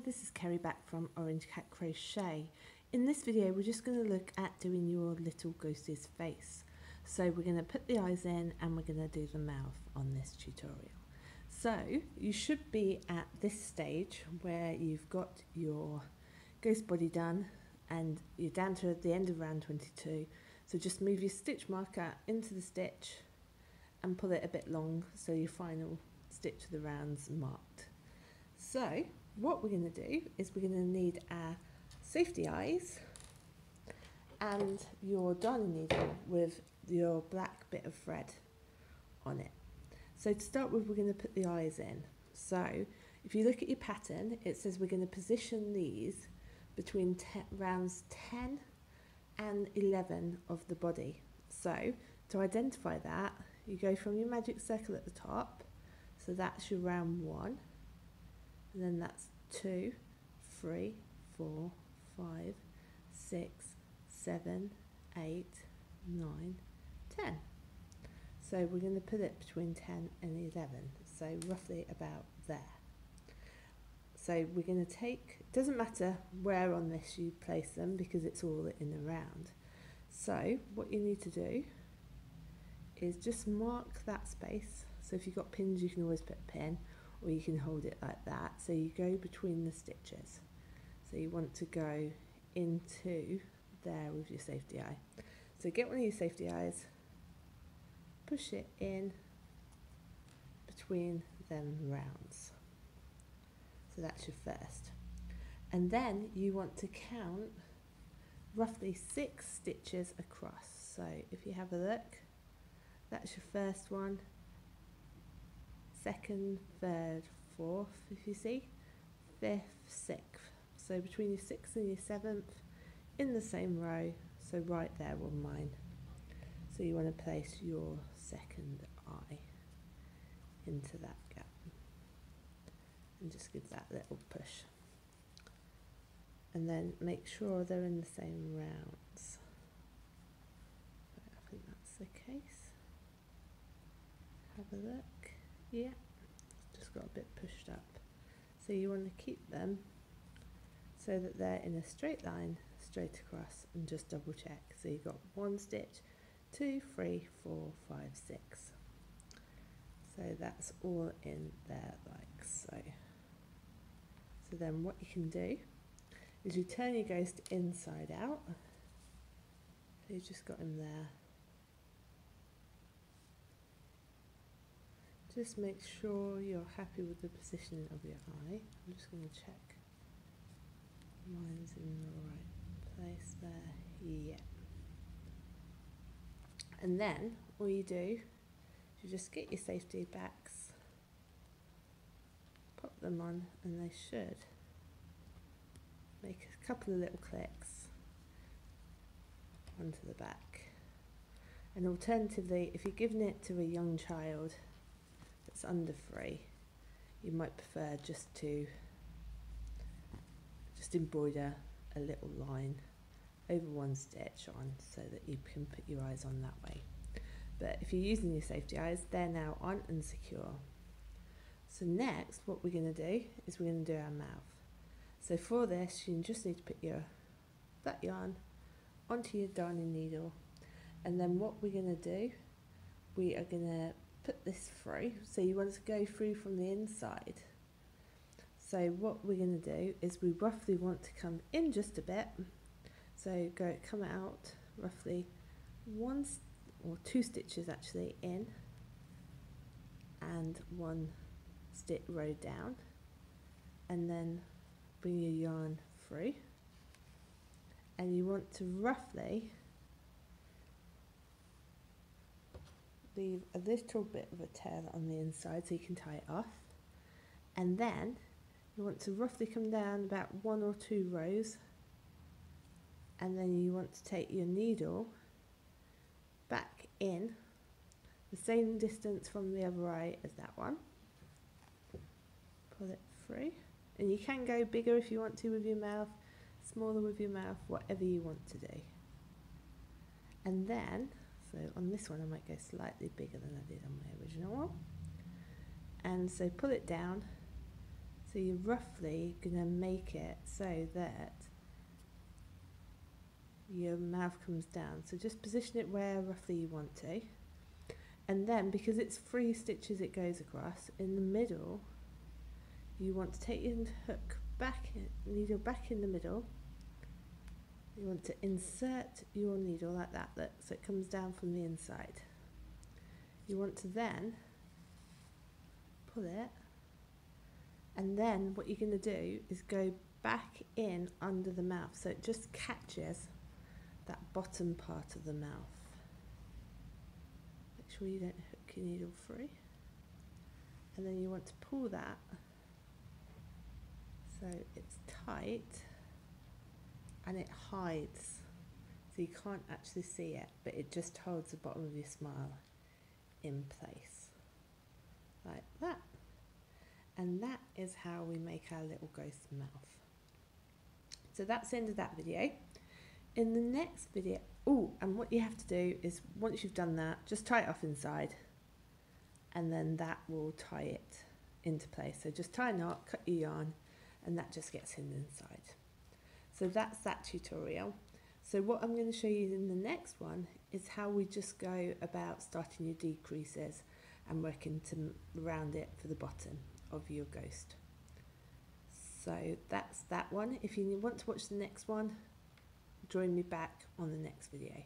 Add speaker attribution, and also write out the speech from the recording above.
Speaker 1: this is Kerry back from Orange Cat Crochet. In this video we're just going to look at doing your little ghost's face. So we're going to put the eyes in and we're going to do the mouth on this tutorial. So you should be at this stage where you've got your ghost body done and you're down to the end of round 22. So just move your stitch marker into the stitch and pull it a bit long so your final stitch of the round's marked. So what we're going to do is we're going to need our safety eyes and your darning needle with your black bit of thread on it. So to start with, we're going to put the eyes in. So if you look at your pattern, it says we're going to position these between rounds 10 and 11 of the body. So to identify that, you go from your magic circle at the top, so that's your round 1, and then that's 2, 3, 4, 5, 6, 7, 8, 9, 10. So we're going to put it between 10 and 11, so roughly about there. So we're going to take, it doesn't matter where on this you place them because it's all in a round. So what you need to do is just mark that space. So if you've got pins, you can always put a pin, or you can hold it like that. So you go between the stitches. So you want to go into there with your safety eye. So get one of your safety eyes, push it in between them rounds. So that's your first. And then you want to count roughly 6 stitches across. So if you have a look, that's your first one, second, third, fourth, if you see, 5th, 6th. So between your 6th and your 7th in the same row, so right there on mine. So you want to place your second eye into that gap and just give that little push. And then make sure they're in the same rounds. I think that's the case. Have a look. Yeah, just got a bit pushed up. So you want to keep them so that they're in a straight line straight across, and just double check. So you've got 1 stitch, 2, 3, 4, 5, 6. So that's all in there like so. So then what you can do is you turn your ghost inside out. So you've just got him there. Just make sure you're happy with the positioning of your eye. I'm just going to check mine's in the right place there. Yeah. And then all you do is you just get your safety backs, pop them on, and they should make a couple of little clicks onto the back. And alternatively, if you're giving it to a young child that's under 3, you might prefer just embroider a little line over 1 stitch on so that you can put your eyes on that way. But if you're using your safety eyes, they're now on and secure. So next, what we're going to do is we're going to do our mouth. So for this, you just need to put that yarn onto your darning needle, and then what we're going to do, we are going to put this through. So you want to go through from the inside. So what we're going to do is we roughly want to come in just a bit. So come out roughly 1 or 2 stitches actually in, and 1 stitch row down, and then bring your yarn through. And you want to roughly leave a little bit of a tail on the inside so you can tie it off, and then you want to roughly come down about 1 or 2 rows, and then you want to take your needle back in the same distance from the other eye as that one, pull it through, and you can go bigger if you want to with your mouth, smaller with your mouth, whatever you want to do. And then, so on this one I might go slightly bigger than I did on my original one, and so pull it down, So you're roughly going to make it so that your mouth comes down. So just position it where roughly you want to. And then, because it's 3 stitches it goes across, in the middle, you want to take your hook back, needle back in the middle. You want to insert your needle like that, look, so it comes down from the inside. You want to then pull it, and then what you're going to do is go back in under the mouth so it just catches that bottom part of the mouth. Make sure you don't hook your needle free, and then you want to pull that so it's tight and it hides, so you can't actually see it, but it just holds the bottom of your smile in place like that. And that is how we make our little ghost mouth. So that's the end of that video. In the next video, and what you have to do is, once you've done that, just tie it off inside, and then that will tie it into place. So just tie a knot, cut your yarn, and that just gets in inside. So that's that tutorial. So what I'm going to show you in the next one is how we just go about starting your decreases and working to round it for the bottom of your ghost. So that's that one. If you want to watch the next one, join me back on the next video.